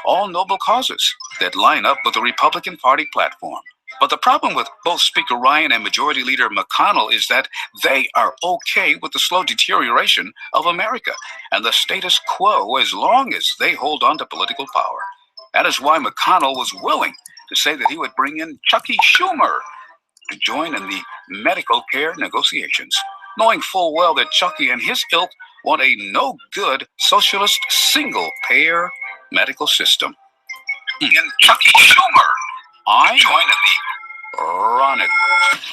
all noble causes that line up with the Republican Party platform. But the problem with both Speaker Ryan and Majority Leader McConnell is that they are okay with the slow deterioration of America and the status quo as long as they hold on to political power. That is why McConnell was willing to say that he would bring in Chucky Schumer to join in the medical care negotiations, knowing full well that Chucky and his ilk want a no-good socialist single-payer medical system. And Chucky Schumer, I join in the Ron Edwards.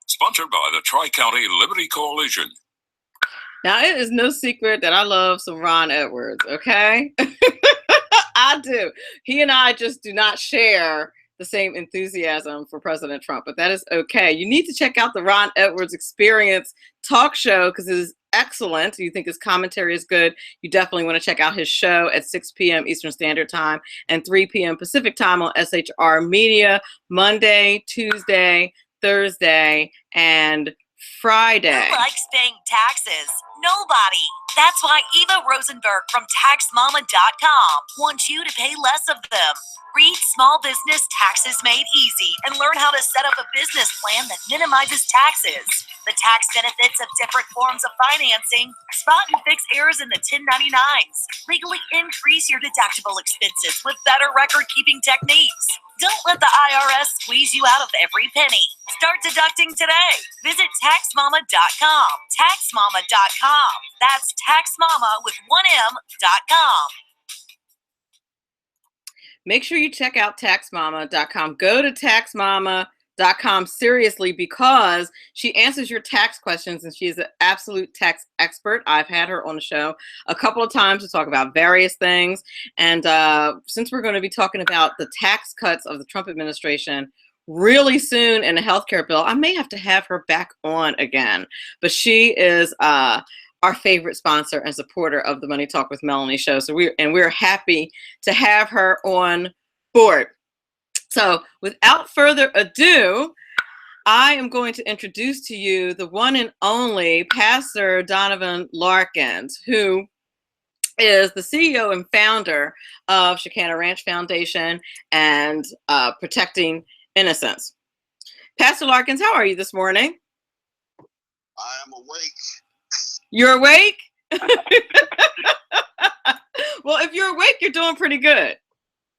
Sponsored by the Tri-County Liberty Coalition. Now, it is no secret that I love some Ron Edwards, okay? I do. He and I just do not share the same enthusiasm for President Trump, but that is okay. You need to check out the Ron Edwards Experience talk show because it is excellent. You think his commentary is good. You definitely want to check out his show at 6 p.m. Eastern Standard Time and 3 p.m. Pacific Time on SHR Media, Monday, Tuesday, Thursday, and Friday. Who likes paying taxes? Nobody. That's why Eva Rosenberg from TaxMama.com wants you to pay less of them. Read Small Business Taxes Made Easy and learn how to set up a business plan that minimizes taxes, the tax benefits of different forms of financing, spot and fix errors in the 1099s, legally increase your deductible expenses with better record-keeping techniques. Don't let the IRS squeeze you out of every penny. Start deducting today. Visit TaxMama.com. TaxMama.com. That's TaxMama with 1M.com. Make sure you check out TaxMama.com. Go to TaxMama.com seriously because she answers your tax questions and she is an absolute tax expert. I've had her on the show a couple of times to talk about various things. And since we're going to be talking about the tax cuts of the Trump administration really soon in the healthcare bill, I may have to have her back on again. But she is our favorite sponsor and supporter of the Money Talk with Melanie show. So we're happy to have her on board. So without further ado, I am going to introduce to you the one and only Pastor Donovan Larkin, who is the CEO and founder of Chicana Ranch Foundation and Protecting Innocence. Pastor Larkins, how are you this morning? I am awake. You're awake? Well, if you're awake, you're doing pretty good.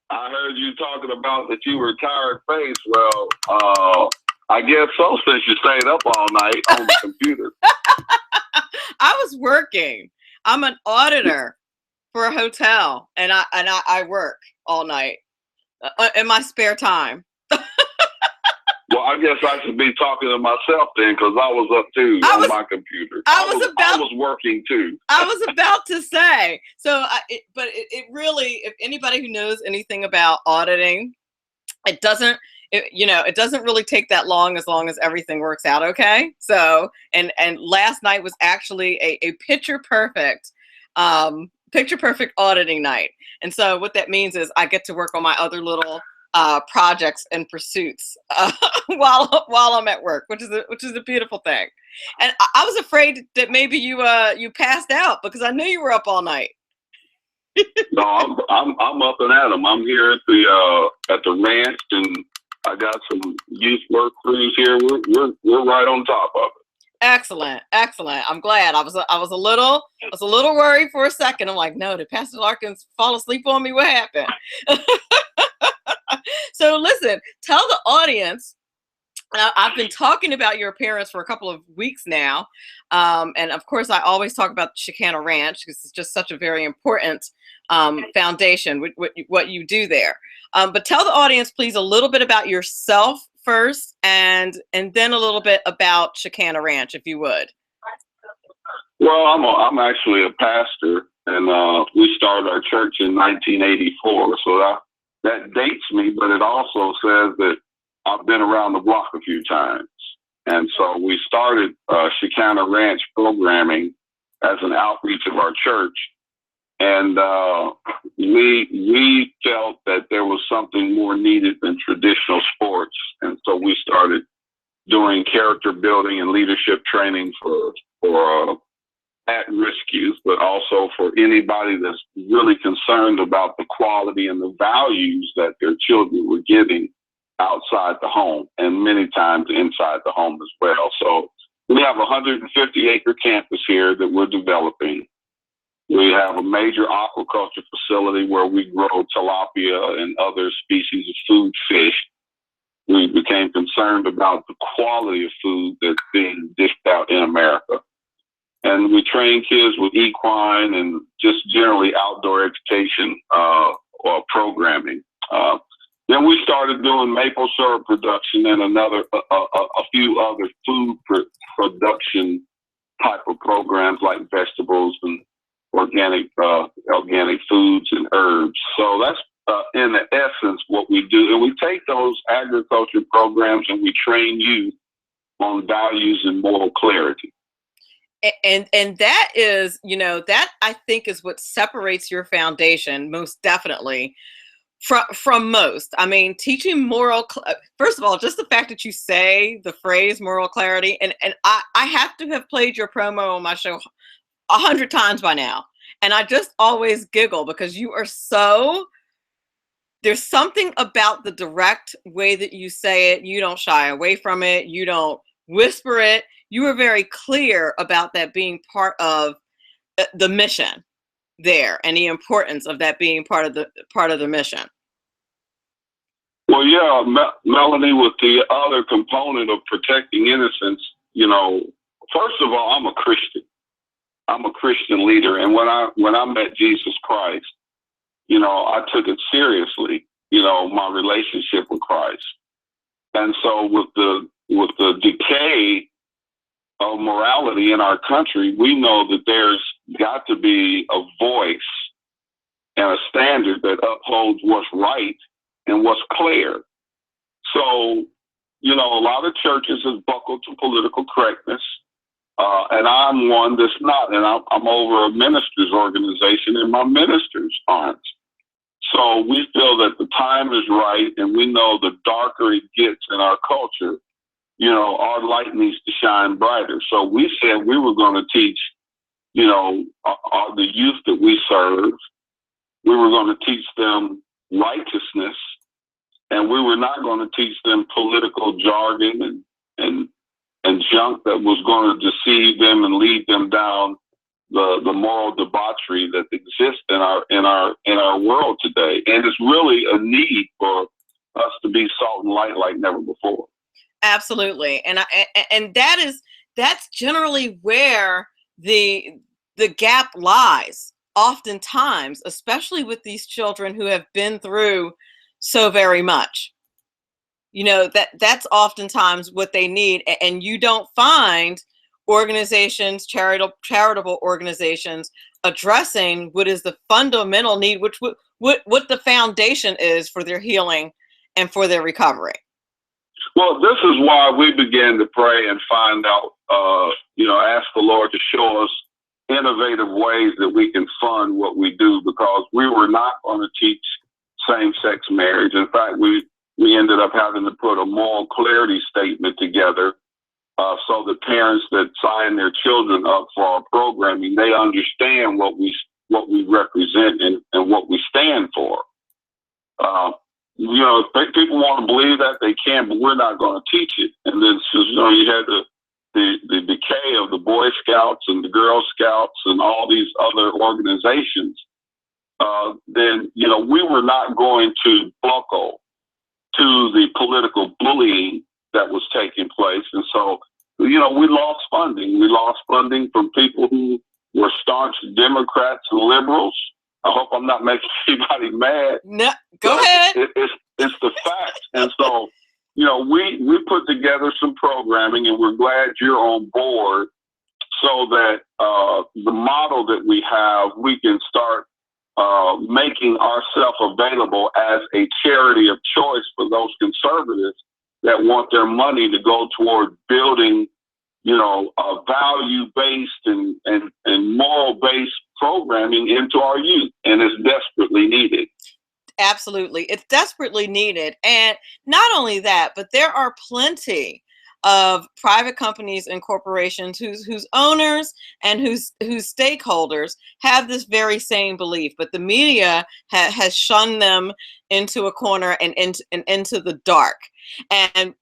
I heard you talking about that you were tired face. Well, I guess so, since you stayed up all night on the computer. I was working. I'm an auditor for a hotel, and I work all night in my spare time. Well, I guess I should be talking to myself then, because I was up too on my computer. I was working too. I was about to say. So, but it really, if anybody who knows anything about auditing, it doesn't really take that long as everything works out okay. So, and last night was actually a picture perfect auditing night. And so what that means is I get to work on my other little projects and pursuits while I'm at work, which is a beautiful thing. And I was afraid that maybe you passed out because I knew you were up all night. No, I'm up and at 'em. I'm here at the ranch, and I got some youth work crews here. We're right on top of it. Excellent. I'm glad. I was a little worried for a second. I'm like, no, did Pastor Larkins fall asleep on me? What happened? So listen, tell the audience, I've been talking about your appearance for a couple of weeks now. And of course, I always talk about Chicana Ranch because it's just such a very important foundation, what you do there. But tell the audience, please, a little bit about yourself first, and then a little bit about Chicana Ranch, if you would. Well, I'm actually a pastor, and we started our church in 1984. So that dates me, but it also says that I've been around the block a few times. And so we started Chicana Ranch programming as an outreach of our church. And we felt that there was something more needed than traditional sports. And so we started doing character building and leadership training for at-risk youth, but also for anybody that's really concerned about the quality and the values that their children were getting outside the home and many times inside the home as well. So we have a 150-acre campus here that we're developing. We have a major aquaculture facility where we grow tilapia and other species of food fish. We became concerned about the quality of food that's being dished out in America. And we train kids with equine and just generally outdoor education or programming. Then we started doing maple syrup production and a few other food production type of programs like vegetables and organic foods and herbs. So that's in the essence what we do. And we take those agriculture programs and we train youth on values and moral clarity. And that is, that I think is what separates your foundation most definitely from most. I mean, teaching first of all, just the fact that you say the phrase moral clarity, and I have to have played your promo on my show 100 times by now. And I just always giggle because there's something about the direct way that you say it. You don't shy away from it. You don't whisper it. You are very clear about that being part of the mission there and the importance of that being part of the mission. Well, yeah, Melanie, with the other component of protecting innocence, first of all, I'm a Christian. I'm a Christian leader. And when I met Jesus Christ, I took it seriously, my relationship with Christ. And so with the decay of morality in our country, we know that there's got to be a voice and a standard that upholds what's right and what's clear. So, a lot of churches have buckled to political correctness, and I'm one that's not, and I'm over a minister's organization, and my ministers aren't. So we feel that the time is right, and we know the darker it gets in our culture, our light needs to shine brighter. So we said we were going to teach, the youth that we serve, we were going to teach them righteousness, and we were not going to teach them political jargon and junk that was going to deceive them and lead them down the moral debauchery that exists in our world today. And it's really a need for us to be salt and light like never before. Absolutely. And that's generally where the gap lies oftentimes, especially with these children who have been through so very much. That's oftentimes what they need. And you don't find organizations, charitable organizations addressing what is the fundamental need, which what the foundation is for their healing and for their recovery. Well, this is why we began to pray and find out, ask the Lord to show us innovative ways that we can fund what we do, because we were not going to teach same-sex marriage. In fact, we ended up having to put a moral clarity statement together so the parents that sign their children up for our programming, they understand what we represent and what we stand for. If people want to believe that, they can, but we're not going to teach it. And then, you had the decay of the Boy Scouts and the Girl Scouts and all these other organizations. Then, we were not going to buckle to the political bullying that was taking place. And so, we lost funding. We lost funding from people who were staunch Democrats and liberals. I hope I'm not making anybody mad. No, go ahead. It's the fact. And so, we put together some programming, and we're glad you're on board, so that the model that we have, we can start making ourselves available as a charity of choice for those conservatives that want their money to go toward building, a value-based and moral-based programming into our youth. And it's desperately needed. Absolutely. It's desperately needed. And not only that, but there are plenty of private companies and corporations whose owners and whose stakeholders have this very same belief, but the media has shunned them into a corner and into the dark. And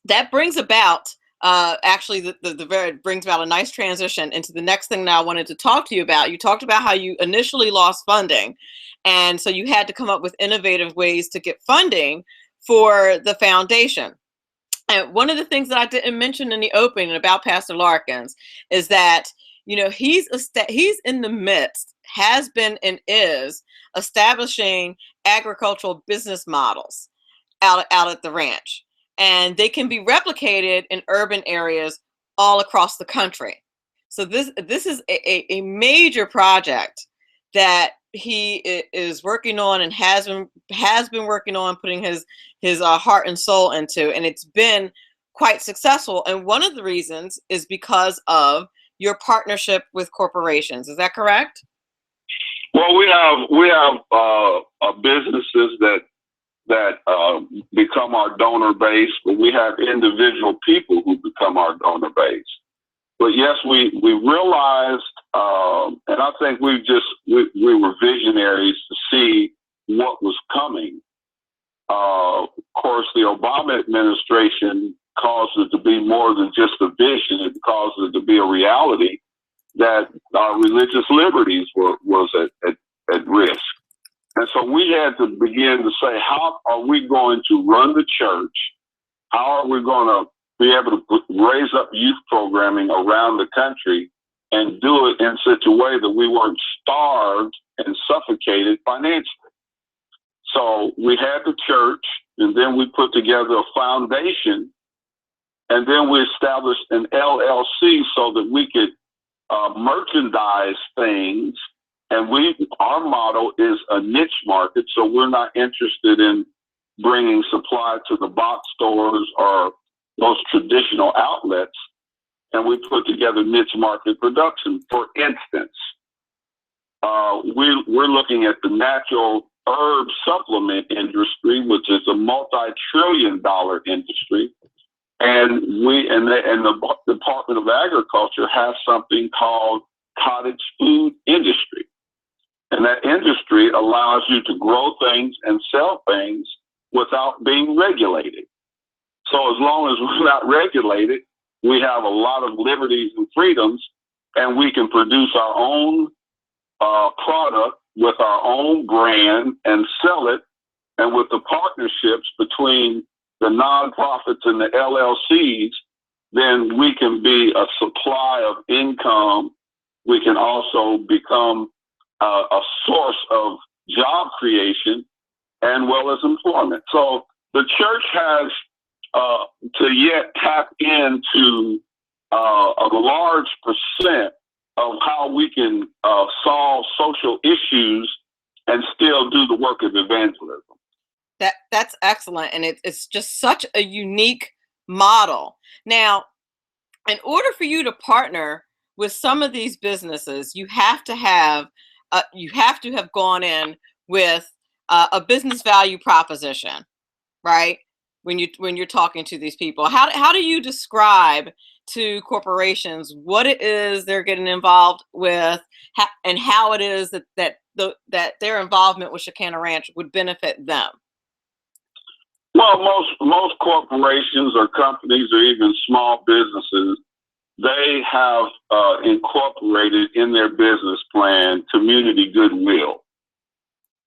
that brings about actually the brings about a nice transition into the next thing that I wanted to talk to you about. You talked about how you initially lost funding, and so you had to come up with innovative ways to get funding for the foundation. And one of the things that I didn't mention in the opening about Pastor Larkins is that, you know, he's in the midst, has been and is establishing agricultural business models out at the ranch. And they can be replicated in urban areas all across the country. So this is a major project that he is working on and has been working on, putting his heart and soul into, and it's been quite successful. And one of the reasons is because of your partnership with corporations. Is that correct? Well, we have businesses that become our donor base, but we have individual people who become our donor base. But yes, we realized, and I think we were visionaries to see what was coming. Of course, the Obama administration caused it to be more than just a vision; it caused it to be a reality that our religious liberties was at risk. And so we had to begin to say, how are we going to run the church? How are we going to be able to raise up youth programming around the country and do it in such a way that we weren't starved and suffocated financially? So we had the church, and then we put together a foundation, and then we established an LLC so that we could merchandise things. And our model is a niche market, so we're not interested in bringing supply to the box stores or those traditional outlets. And we put together niche market production. For instance, we're looking at the natural herb supplement industry, which is a multi-trillion-dollar industry. And the Department of Agriculture has something called cottage food industry. And that industry allows you to grow things and sell things without being regulated. So as long as we're not regulated, we have a lot of liberties and freedoms, and we can produce our own product with our own brand and sell it. And with the partnerships between the nonprofits and the LLCs, then we can be a supply of income. We can also become a source of job creation and well as employment. So the church has to yet tap into a large percent of how we can solve social issues and still do the work of evangelism. That's excellent, and it's just such a unique model. Now, in order for you to partner with some of these businesses, you have to have gone in with a business value proposition, right? When you're talking to these people, how do you describe to corporations what it is they're getting involved with, and how it is that their involvement with Chicana Ranch would benefit them? Well, most corporations or companies or even small businesses, they have incorporated in their business plan community goodwill.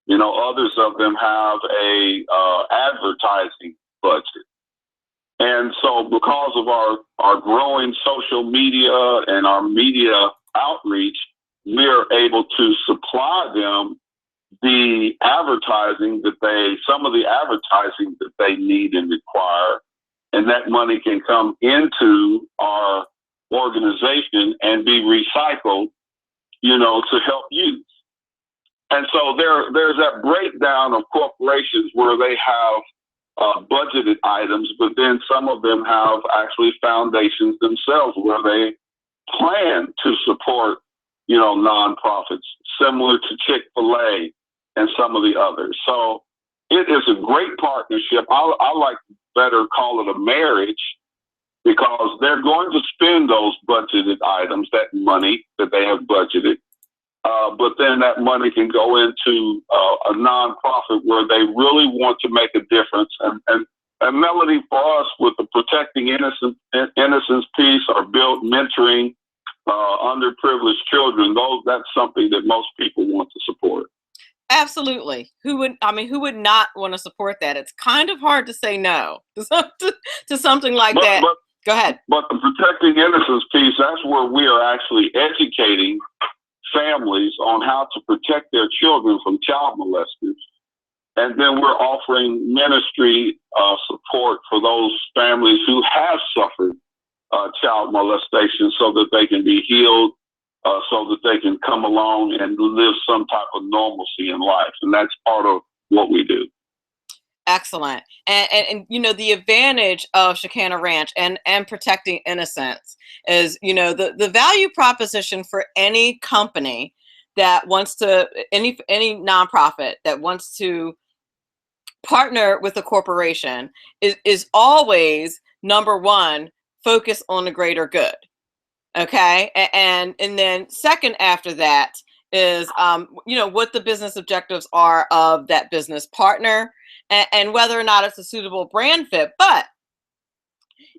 You know, others of them have a advertising budget. And so because of our growing social media and our media outreach, we're able to supply them the advertising some of the advertising that they need and require. And that money can come into our organization and be recycled, to help youth. And so there's that breakdown of corporations where they have budgeted items, but then some of them have actually foundations themselves where they plan to support, nonprofits, similar to Chick-fil-A and some of the others. So it is a great partnership. I like to better call it a marriage, because they're going to spend those budgeted items, that money that they have budgeted. But then that money can go into a nonprofit where they really want to make a difference. And Melanie, for us, with the Protecting Innocence piece, or build mentoring underprivileged children, that's something that most people want to support. Absolutely. Who would not want to support that? It's kind of hard to say no to something like that. Go ahead. But the Protecting Innocence piece, that's where we are actually educating families on how to protect their children from child molesters. And then we're offering ministry support for those families who have suffered child molestation, so that they can be healed, so that they can come along and live some type of normalcy in life. And that's part of what we do. Excellent. And you know, the advantage of Chicana Ranch and Protecting Innocence is, you know, the value proposition for any company that wants to, any nonprofit that wants to partner with a corporation is always, number one, focus on the greater good. Okay. And then second after that is, you know, what the business objectives are of that business partner, and whether or not it's a suitable brand fit. But,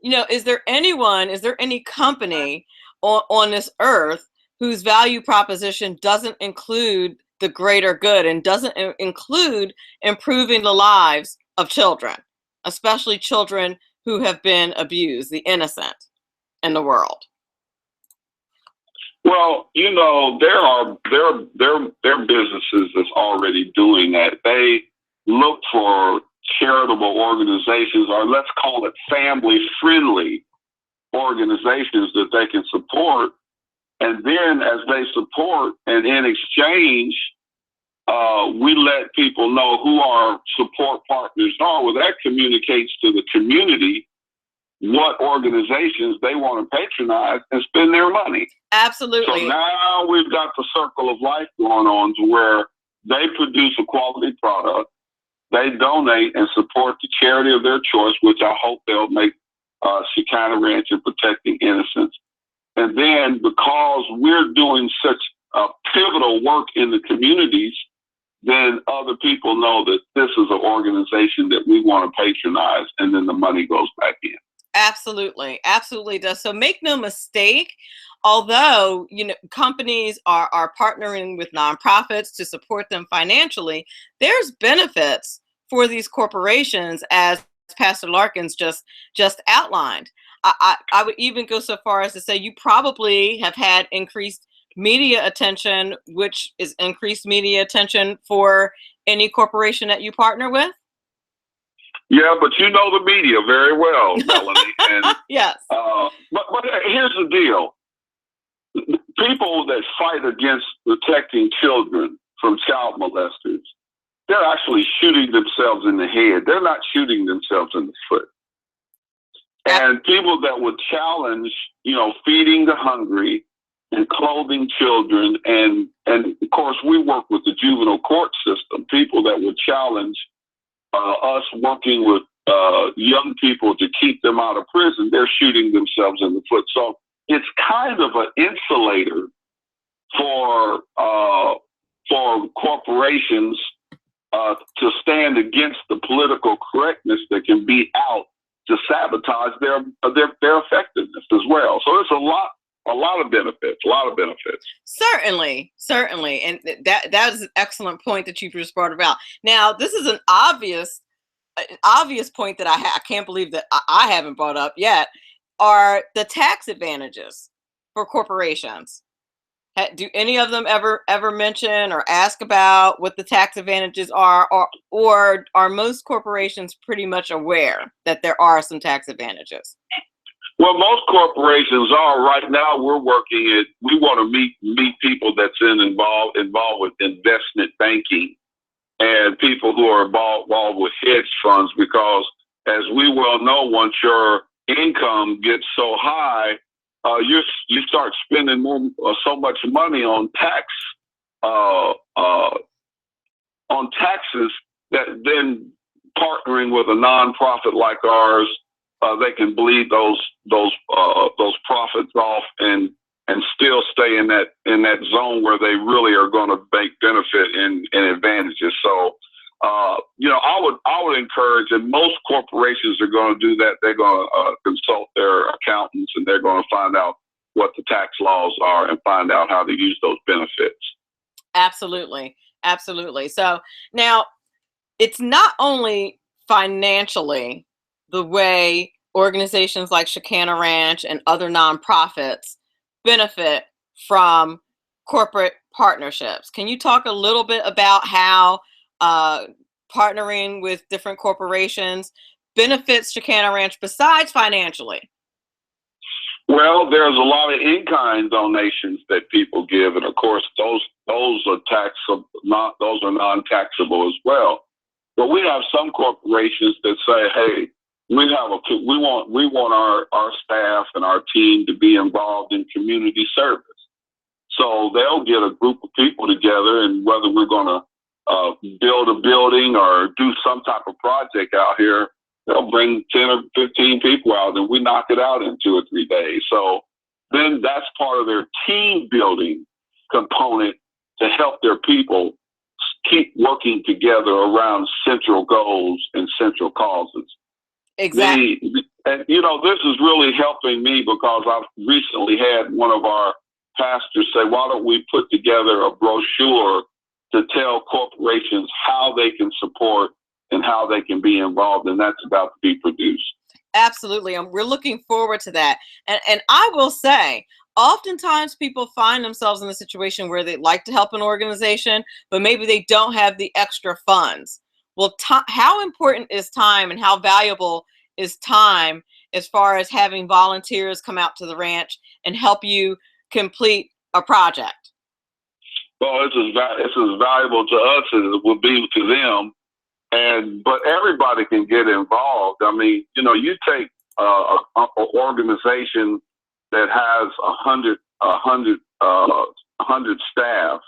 you know, is there any company on this earth whose value proposition doesn't include the greater good and doesn't include improving the lives of children, especially children who have been abused, the innocent in the world? Well, you know, there are businesses that's already doing that. They look for charitable organizations, or let's call it family-friendly organizations, that they can support. And then as they support, and in exchange, we let people know who our support partners are. Well, that communicates to the community what organizations they want to patronize and spend their money. Absolutely. So now we've got the circle of life going on, to where they produce a quality product, they donate and support the charity of their choice, which I hope they'll make Chicana Ranch and Protecting Innocence. And then, because we're doing such pivotal work in the communities, then other people know that this is an organization that we want to patronize, and then the money goes back in. Absolutely. Absolutely does. So make no mistake, although, you know, companies are partnering with nonprofits to support them financially, there's benefits for these corporations, as Pastor Larkins just outlined. I would even go so far as to say you probably have had increased media attention, which is increased media attention for any corporation that you partner with. Yeah, but you know the media very well, Melanie. And, yes. But here's the deal. People that fight against protecting children from child molesters, they're actually shooting themselves in the head. They're not shooting themselves in the foot. And people that would challenge, you know, feeding the hungry and clothing children, and of course we work with the juvenile court system, people that would challenge us working with young people to keep them out of prison, they're shooting themselves in the foot. So it's kind of an insulator for corporations to stand against the political correctness that can be out to sabotage their effectiveness as well. So there's a lot of benefits. Certainly. And that is an excellent point that you just brought about. Now, this is an obvious point that I can't believe that I haven't brought up yet, are the tax advantages for corporations. Do any of them ever mention or ask about what the tax advantages are, or are most corporations pretty much aware that there are some tax advantages? Well, most corporations are. Right now, we want to meet people that's involved with investment banking, and people who are involved with hedge funds, because as we well know, once your income gets so high, you start spending so much money on taxes, that then partnering with a nonprofit like ours they can bleed those profits off and still stay in that zone where they really are going to make benefit and advantages. So, I would encourage, and most corporations are going to do that. They're going to consult their accountants, and they're going to find out what the tax laws are and find out how to use those benefits. Absolutely. Absolutely. So now it's not only financially the way organizations like Chicana Ranch and other nonprofits benefit from corporate partnerships. Can you talk a little bit about how partnering with different corporations benefits Chicana Ranch besides financially? Well, there's a lot of in-kind donations that people give, and of course, those are those are non-taxable as well. But we have some corporations that say, "Hey, we want our staff and our team to be involved in community service." So they'll get a group of people together, and whether we're going to build a building or do some type of project out here, they'll bring 10 or 15 people out, and we knock it out in 2 or 3 days. So then that's part of their team building component to help their people keep working together around central goals and central causes. Exactly. And this is really helping me because I've recently had one of our pastors say, "Why don't we put together a brochure to tell corporations how they can support and how they can be involved?" And that's about to be produced. Absolutely. And we're looking forward to that. And I will say, oftentimes people find themselves in a situation where they'd like to help an organization, but maybe they don't have the extra funds. Well, how important is time, and how valuable is time as far as having volunteers come out to the ranch and help you complete a project? Well, it's as valuable to us as it would be to them. But everybody can get involved. I mean, you take an organization that has 100 staff.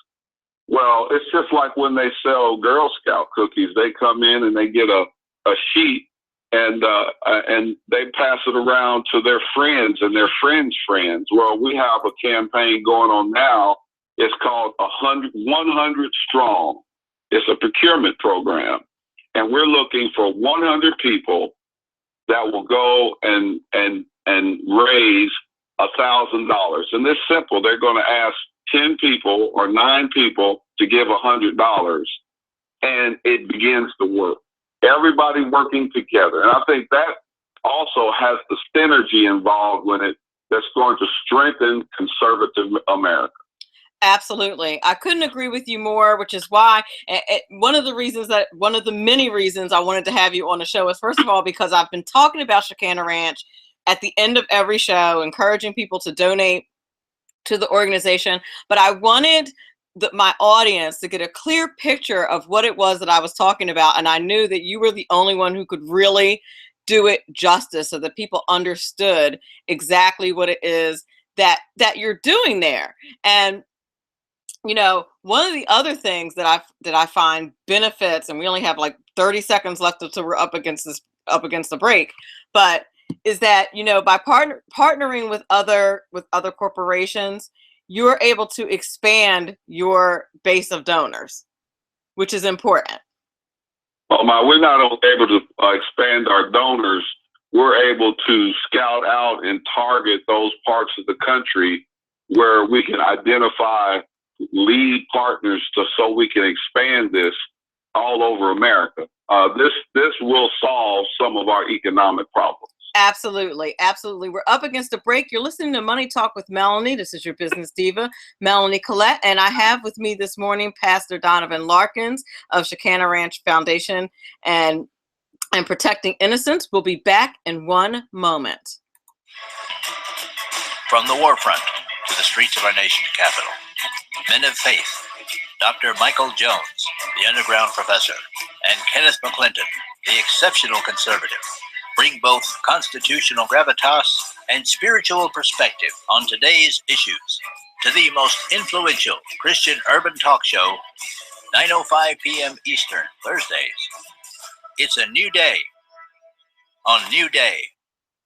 Well, it's just like when they sell Girl Scout cookies. They come in and they get a sheet, and they pass it around to their friends and their friends' friends. Well, we have a campaign going on now. It's called 100 Strong. It's a procurement program. And we're looking for 100 people that will go and raise $1,000. And it's simple. They're going to ask 10 people or 9 people to give $100, and it begins to work. Everybody working together. And I think that also has the synergy involved with it that's going to strengthen conservative America. Absolutely. I couldn't agree with you more, which is why one of the many reasons I wanted to have you on the show is, first of all, because I've been talking about Chicana Ranch at the end of every show, encouraging people to donate to the organization. But I wanted my audience to get a clear picture of what it was that I was talking about. And I knew that you were the only one who could really do it justice, so that people understood exactly what it is that you're doing there. And one of the other things that I find benefits, and we only have like 30 seconds left until we're up against the break, but is that, by partnering with other corporations, you're able to expand your base of donors, which is important. Well, we're not only able to expand our donors, we're able to scout out and target those parts of the country where we can identify lead partners so we can expand this all over America. This will solve some of our economic problems. Absolutely. Absolutely. We're up against a break. You're listening to Money Talk with Melanie. This is your business diva, Melanie Collette. And I have with me this morning, Pastor Donovan Larkin of Chicana Ranch Foundation and Protecting Innocence. We'll be back in one moment. From the war front to the streets of our nation's capital, men of faith, Dr. Michael Jones, the underground professor, and Kenneth McClinton, the exceptional conservative, bring both constitutional gravitas and spiritual perspective on today's issues to the most influential Christian urban talk show, 9:05 p.m. Eastern, Thursdays. It's a new day on New Day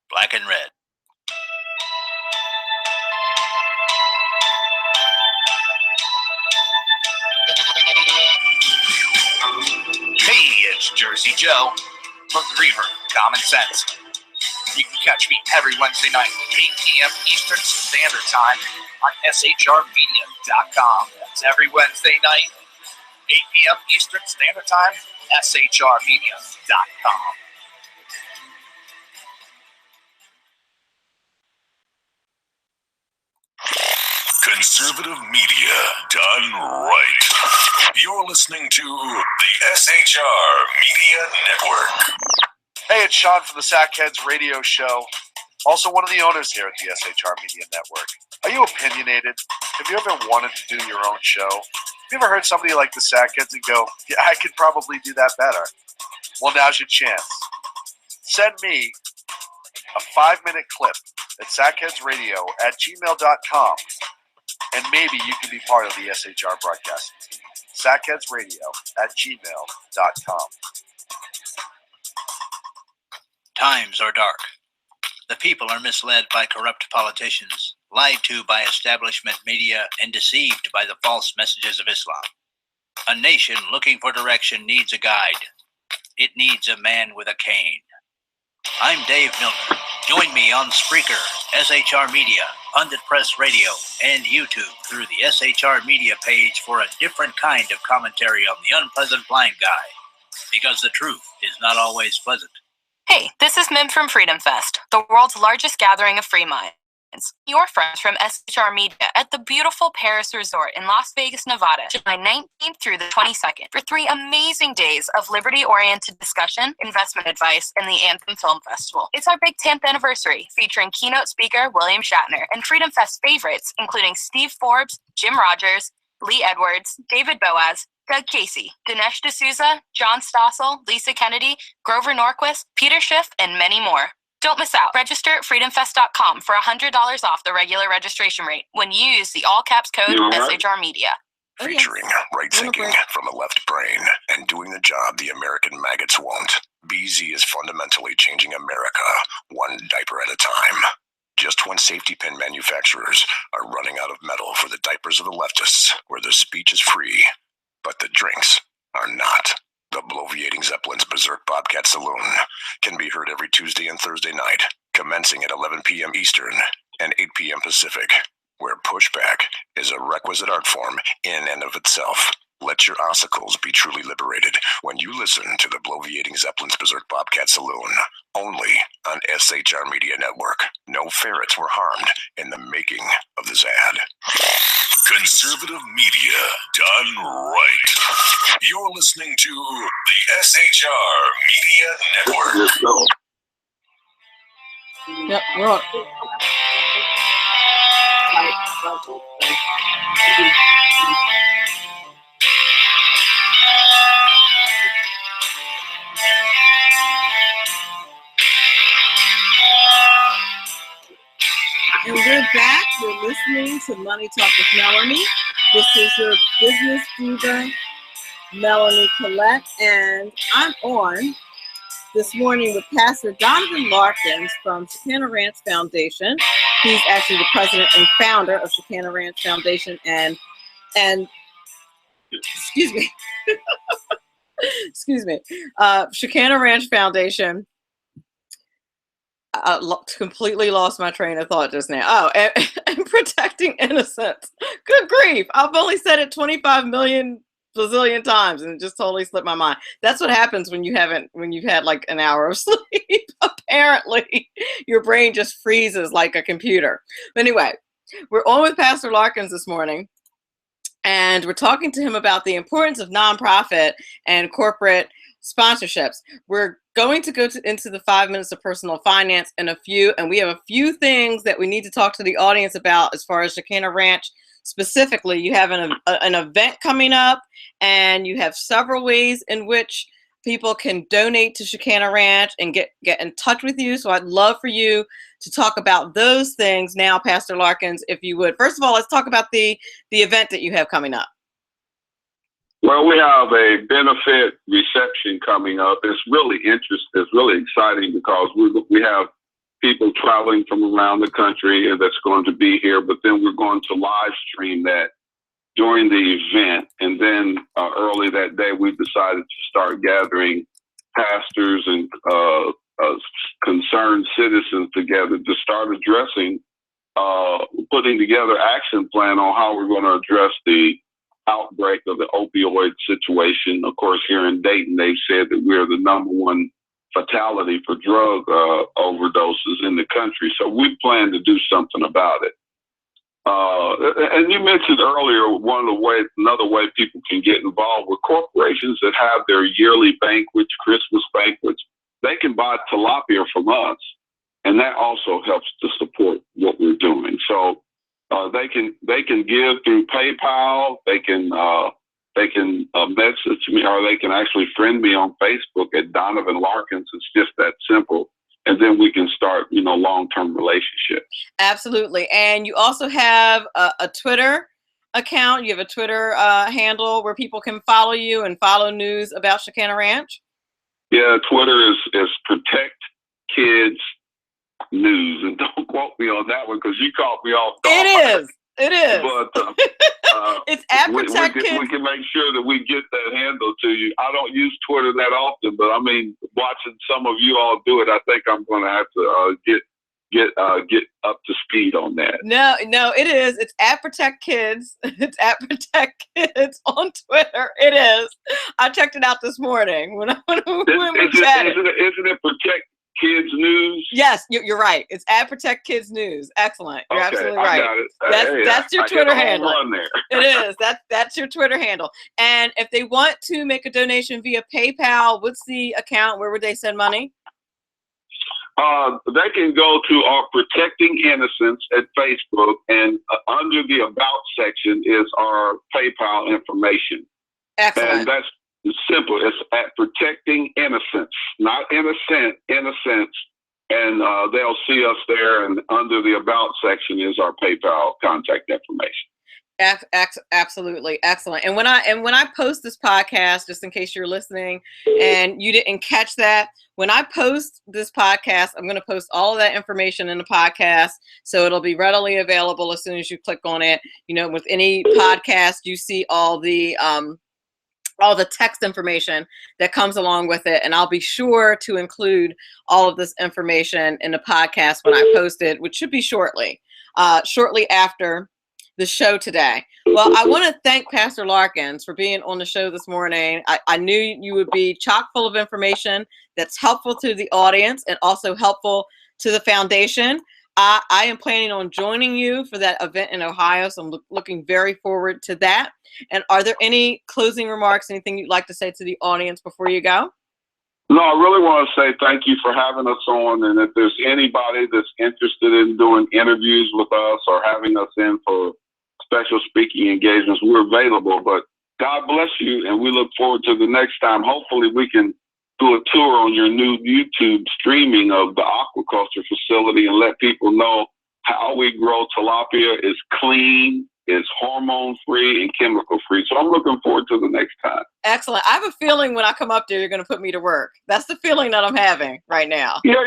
Black and red. Hey, it's Jersey Joe from the Reaver, Common Sense. You can catch me every Wednesday night, 8 p.m. Eastern Standard Time on shrmedia.com. That's every Wednesday night, 8 p.m. Eastern Standard Time, shrmedia.com. Conservative media done right. You're listening to the SHR Media Network. Hey, it's Sean from the Sackheads Radio Show. Also one of the owners here at the SHR Media Network. Are you opinionated? Have you ever wanted to do your own show? Have you ever heard somebody like the Sackheads and go, yeah, I could probably do that better? Well, now's your chance. Send me a 5-minute clip at sackheadsradio@gmail.com, and maybe you can be part of the SHR broadcasting team. sackheadsradio@gmail.com. Times are dark. The people are misled by corrupt politicians, lied to by establishment media, and deceived by the false messages of Islam. A nation looking for direction needs a guide. It needs a man with a cane. I'm Dave Milner. Join me on Spreaker, SHR Media, Pundit Press Radio, and YouTube through the SHR Media page for a different kind of commentary on the unpleasant blind guy. Because the truth is not always pleasant. Hey, this is Mim from Freedom Fest, the world's largest gathering of free minds. Your friends from SHR Media at the beautiful Paris Resort in Las Vegas, Nevada, July 19th through the 22nd for 3 amazing days of liberty-oriented discussion, investment advice, and the Anthem Film Festival. It's our big 10th anniversary, featuring keynote speaker William Shatner and Freedom Fest favorites, including Steve Forbes, Jim Rogers, Lee Edwards, David Boaz, Doug Casey, Dinesh D'Souza, John Stossel, Lisa Kennedy, Grover Norquist, Peter Schiff, and many more. Don't miss out. Register at freedomfest.com for $100 off the regular registration rate when you use the all-caps code SHR Media. Featuring right thinking from a left brain and doing the job the American maggots won't. BZ is fundamentally changing America one diaper at a time. Just when safety pin manufacturers are running out of metal for the diapers of the leftists, where the speech is free, but the drinks are not. The Bloviating Zeppelin's Berserk Bobcat Saloon can be heard every Tuesday and Thursday night, commencing at 11 p.m. Eastern and 8 p.m. Pacific, where pushback is a requisite art form in and of itself. Let your ossicles be truly liberated when you listen to the Bloviating Zeppelin's Berserk Bobcat Saloon, only on SHR Media Network. No ferrets were harmed in the making of this ad. Conservative media done right. You're listening to the SHR Media Network. Yep, we're on. And we're back. We're listening to Money Talk with Melanie. This is your business diva, Melanie Collette, and I'm on this morning with Pastor Donovan Larkin from Chicana Ranch Foundation. He's actually the president and founder of Chicana Ranch Foundation, and excuse me, Chicana Ranch Foundation. I completely lost my train of thought just now. Oh, and protecting innocence. Good grief. I've only said it 25 million bazillion times and it just totally slipped my mind. That's what happens when you've had like an hour of sleep. Apparently, your brain just freezes like a computer. Anyway, we're on with Pastor Larkins this morning, and we're talking to him about the importance of nonprofit and corporate sponsorships. We're going to go into the 5 minutes of personal finance and we have a few things that we need to talk to the audience about as far as Chicana Ranch specifically. You have an event coming up, and you have several ways in which people can donate to Chicana Ranch and get in touch with you. So I'd love for you to talk about those things now, Pastor Larkins, if you would. First of all, let's talk about the event that you have coming up. Well, we have a benefit reception coming up. It's really interesting. It's really exciting because we have people traveling from around the country that's going to be here, but then we're going to live stream that during the event. And then early that day, we decided to start gathering pastors and concerned citizens together to start addressing, putting together action plan on how we're going to address the outbreak of the opioid situation. Of course, here in Dayton, they've said that we're the #1 fatality for drug overdoses in the country. So we plan to do something about it. And you mentioned earlier, another way people can get involved with corporations that have their yearly banquets, Christmas banquets. They can buy tilapia from us, and that also helps to support what we're doing. So they can give through PayPal. They can message me, or they can actually friend me on Facebook at Donovan Larkin. It's just that simple. And then we can start, long-term relationships. Absolutely. And you also have a Twitter account. You have a Twitter handle where people can follow you and follow news about Chicana Ranch. Yeah, Twitter is Protect Kids News. And don't quote me on that one because you caught me off guard. It is. But it's at Protect Kids. We can make sure that we get that handle to you. I don't use Twitter that often, but I mean, watching some of you all do it, I think I'm going to have to get up to speed on that. No, it is. It's at Protect Kids. It's at Protect Kids on Twitter. It is. I checked it out this morning when we chatted. Isn't it Protect Kids News? Yes, you're right. It's at Protect Kids News. Excellent. You're absolutely right. I got it. That's your Twitter handle. There. It is. That's your Twitter handle. And if they want to make a donation via PayPal, what's the account? Where would they send money? They can go to our Protecting Innocence at Facebook, and under the About section is our PayPal information. Excellent. And that's simple. It's at Protecting Innocence, not innocent, innocence. And they'll see us there. And under the About section is our PayPal contact information. Absolutely. Excellent. And when I post this podcast, just in case you're listening and you didn't catch that, when I post this podcast, I'm going to post all of that information in the podcast. So it'll be readily available as soon as you click on it. With any podcast, you see all the text information that comes along with it. And I'll be sure to include all of this information in the podcast when I post it, which should be shortly after the show today. Well, I want to thank Pastor Larkins for being on the show this morning. I knew you would be chock full of information that's helpful to the audience and also helpful to the foundation. I am planning on joining you for that event in Ohio, so I'm looking very forward to that. And are there any closing remarks, anything you'd like to say to the audience before you go? No, I really want to say thank you for having us on. And if there's anybody that's interested in doing interviews with us or having us in for special speaking engagements, we're available. But God bless you, and we look forward to the next time. Hopefully we can do a tour on your new YouTube streaming of the aquaculture facility and let people know how we grow tilapia is clean, is hormone-free, and chemical-free. So I'm looking forward to the next time. Excellent. I have a feeling when I come up there, you're going to put me to work. That's the feeling that I'm having right now. Yeah,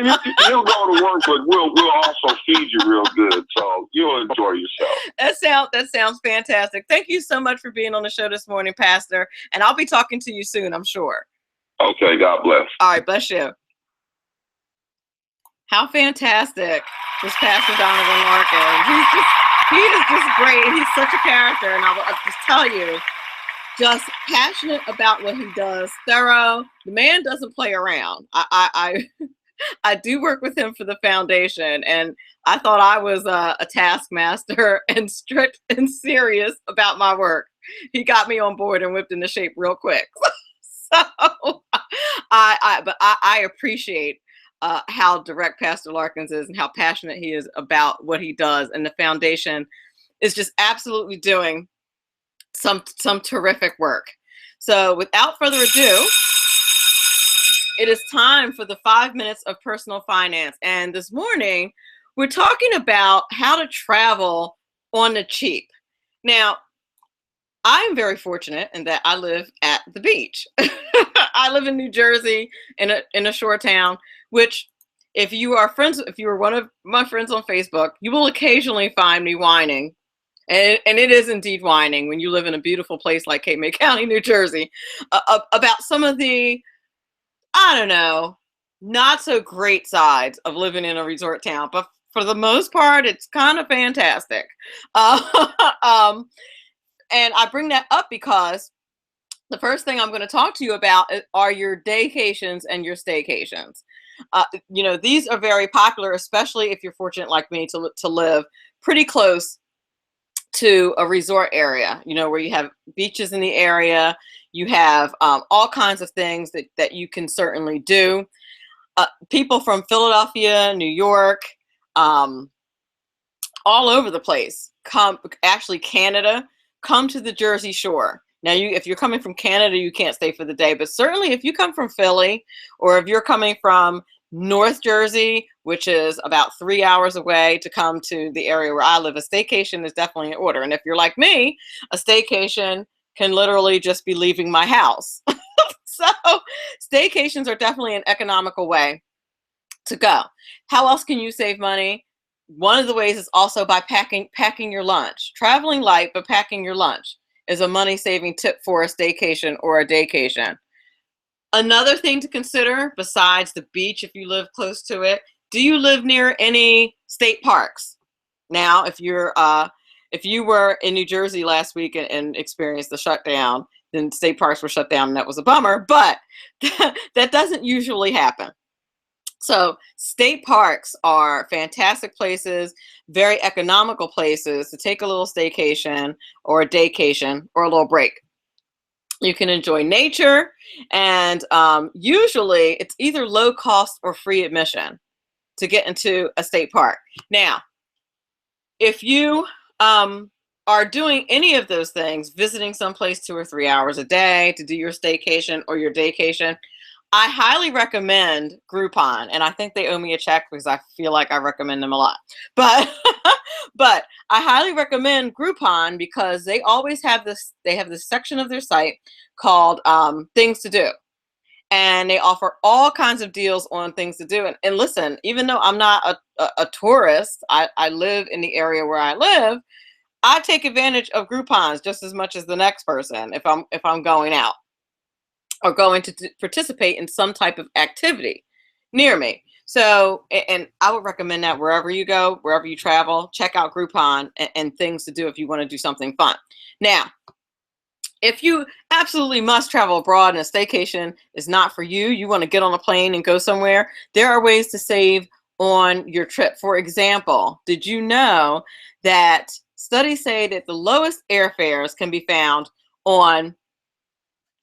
you'll go to work, but we'll also feed you real good. So you'll enjoy yourself. That sounds fantastic. Thank you so much for being on the show this morning, Pastor. And I'll be talking to you soon, I'm sure. Okay, God bless. All right, bless you. How fantastic was Pastor Donovan Larkin. He is just great. He's such a character, and I'll just tell you, just passionate about what he does, thorough. The man doesn't play around. I do work with him for the foundation, and I thought I was a taskmaster and strict and serious about my work. He got me on board and whipped into shape real quick. So I appreciate how direct Pastor Larkins is and how passionate he is about what he does. And the foundation is just absolutely doing some terrific work. So without further ado, it is time for the 5 minutes of personal finance. And this morning, we're talking about how to travel on the cheap. Now, I'm very fortunate in that I live at the beach. I live in New Jersey in a shore town, which if you are one of my friends on Facebook, you will occasionally find me whining. And it is indeed whining when you live in a beautiful place like Cape May County, New Jersey, about some of the, I don't know, not so great sides of living in a resort town. But for the most part, it's kind of fantastic. And I bring that up because the first thing I'm going to talk to you about are your daycations and your staycations. These are very popular, especially if you're fortunate like me to live pretty close to a resort area, where you have beaches in the area. You have all kinds of things that you can certainly do. People from Philadelphia, New York, all over the place, Canada, come to the Jersey Shore. Now, if you're coming from Canada, you can't stay for the day, but certainly if you come from Philly, or if you're coming from North Jersey, which is about 3 hours away, to come to the area where I live, a staycation is definitely in order. And if you're like me, a staycation can literally just be leaving my house. So staycations are definitely an economical way to go. How else can you save money? One of the ways is also by packing your lunch. Traveling light, but packing your lunch is a money-saving tip for a staycation or a daycation. Another thing to consider, besides the beach, if you live close to it, do you live near any state parks? Now, if you were in New Jersey last week and experienced the shutdown, then state parks were shut down, and that was a bummer, but that doesn't usually happen. So state parks are fantastic places, very economical places to take a little staycation or a daycation or a little break. You can enjoy nature, and usually it's either low cost or free admission to get into a state park. Now, if you are doing any of those things, visiting someplace 2 or 3 hours a day to do your staycation or your daycation, I highly recommend Groupon, and I think they owe me a check because I feel like I recommend them a lot. But but I highly recommend Groupon because they always have this. They have this section of their site called Things to Do, and they offer all kinds of deals on things to do. And listen, even though I'm not a tourist, I live in the area where I live. I take advantage of Groupons just as much as the next person if I'm going out or going to participate in some type of activity near me. So, and I would recommend that wherever you go, wherever you travel, check out Groupon and Things to Do if you want to do something fun. Now, if you absolutely must travel abroad and a staycation is not for you, you want to get on a plane and go somewhere, there are ways to save on your trip. For example, did you know that studies say that the lowest airfares can be found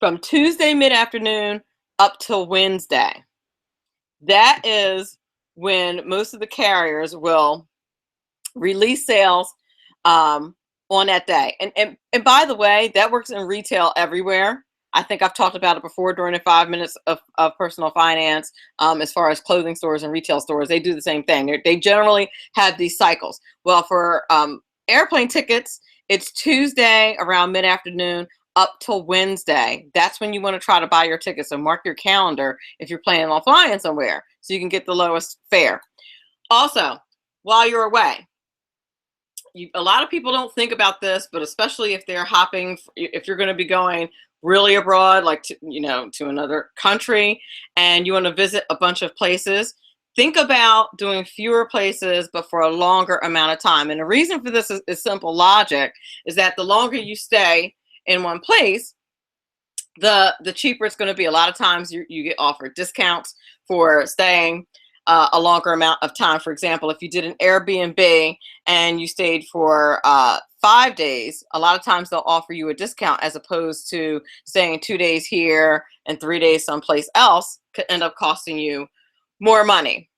from Tuesday mid-afternoon up till Wednesday? That is when most of the carriers will release sales on that day. And by the way, that works in retail everywhere. I think I've talked about it before during the 5 minutes of personal finance. As far as clothing stores and retail stores, they do the same thing. They generally have these cycles. Well, for airplane tickets, it's Tuesday around mid-afternoon up till Wednesday. That's when you want to try to buy your tickets. So mark your calendar if you're planning on flying somewhere so you can get the lowest fare. Also, while you're away, a lot of people don't think about this, but especially if they're hopping, if you're going to be going really abroad, like to another country, and you want to visit a bunch of places, think about doing fewer places, but for a longer amount of time. And the reason for this is simple logic, is that the longer you stay in one place, the cheaper it's going to be. A lot of times you get offered discounts for staying a longer amount of time. For example, if you did an Airbnb and you stayed for 5 days, a lot of times they'll offer you a discount as opposed to staying 2 days here and 3 days someplace else. Could end up costing you more money.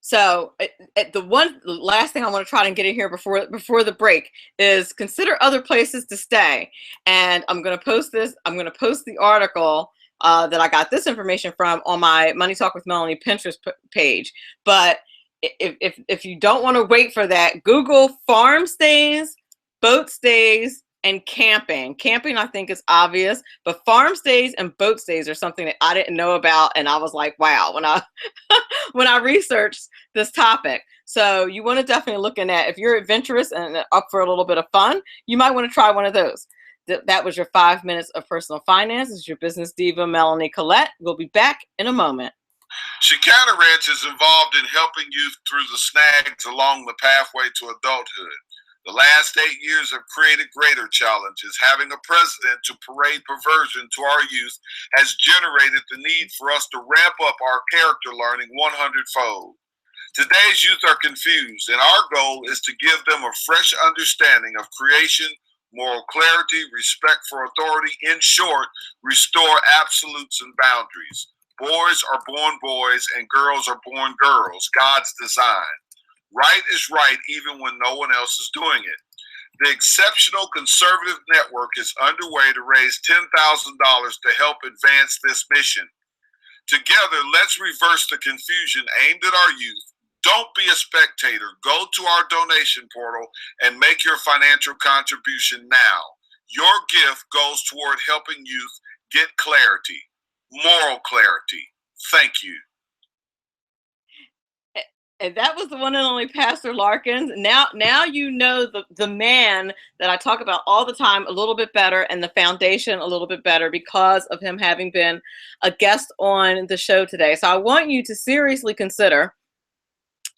So the last thing I want to try to get in here before the break is consider other places to stay. And I'm going to post this. I'm going to post the article that I got this information from on my Money Talk with Melanie Pinterest page. But if you don't want to wait for that, Google farm stays, boat stays, and camping. Camping, I think, is obvious, but farm stays and boat stays are something that I didn't know about, and I was like, wow, when I when I researched this topic. So you want to definitely look in that. If you're adventurous and up for a little bit of fun, you might want to try one of those. That was your 5 minutes of personal finance. This is your business diva, Melanie Collette. We'll be back in a moment. Chicana Ranch is involved in helping youth through the snags along the pathway to adulthood. The last 8 years have created greater challenges. Having a president to parade perversion to our youth has generated the need for us to ramp up our character learning 100-fold. Today's youth are confused, and our goal is to give them a fresh understanding of creation, moral clarity, respect for authority. In short, restore absolutes and boundaries. Boys are born boys and girls are born girls, God's design. Right is right even when no one else is doing it. The Exceptional Conservative Network is underway to raise $10,000 to help advance this mission. Together, let's reverse the confusion aimed at our youth. Don't be a spectator. Go to our donation portal and make your financial contribution now. Your gift goes toward helping youth get clarity, moral clarity. Thank you. And that was the one and only Pastor Larkin. Now you know the man that I talk about all the time a little bit better, and the foundation a little bit better because of him having been a guest on the show today. So I want you to seriously consider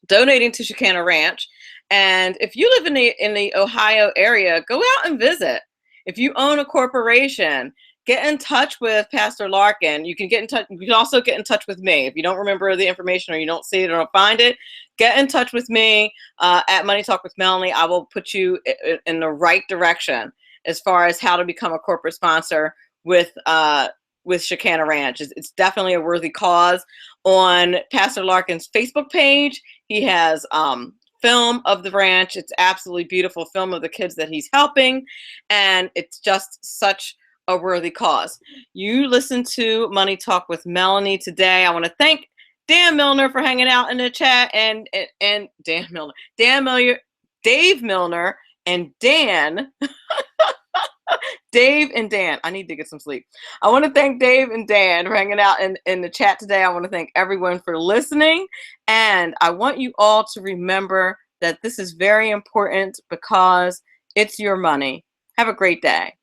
donating to Chicana Ranch. And if you live in the Ohio area, go out and visit. If you own a corporation, get in touch with Pastor Larkin. You can get in touch. You can also get in touch with me. If you don't remember the information or you don't see it or don't find it, get in touch with me at Money Talk with Melanie. I will put you in the right direction as far as how to become a corporate sponsor with Chicana Ranch. It's definitely a worthy cause. On Pastor Larkin's Facebook page, he has film of the ranch. It's absolutely beautiful film of the kids that he's helping, and it's just such a worthy cause. You listen to Money Talk with Melanie today. I want to thank Dan Milner for hanging out in the chat, and Dave Milner, and Dan. Dave and Dan. I need to get some sleep. I want to thank Dave and Dan for hanging out in the chat today. I want to thank everyone for listening. And I want you all to remember that this is very important because it's your money. Have a great day.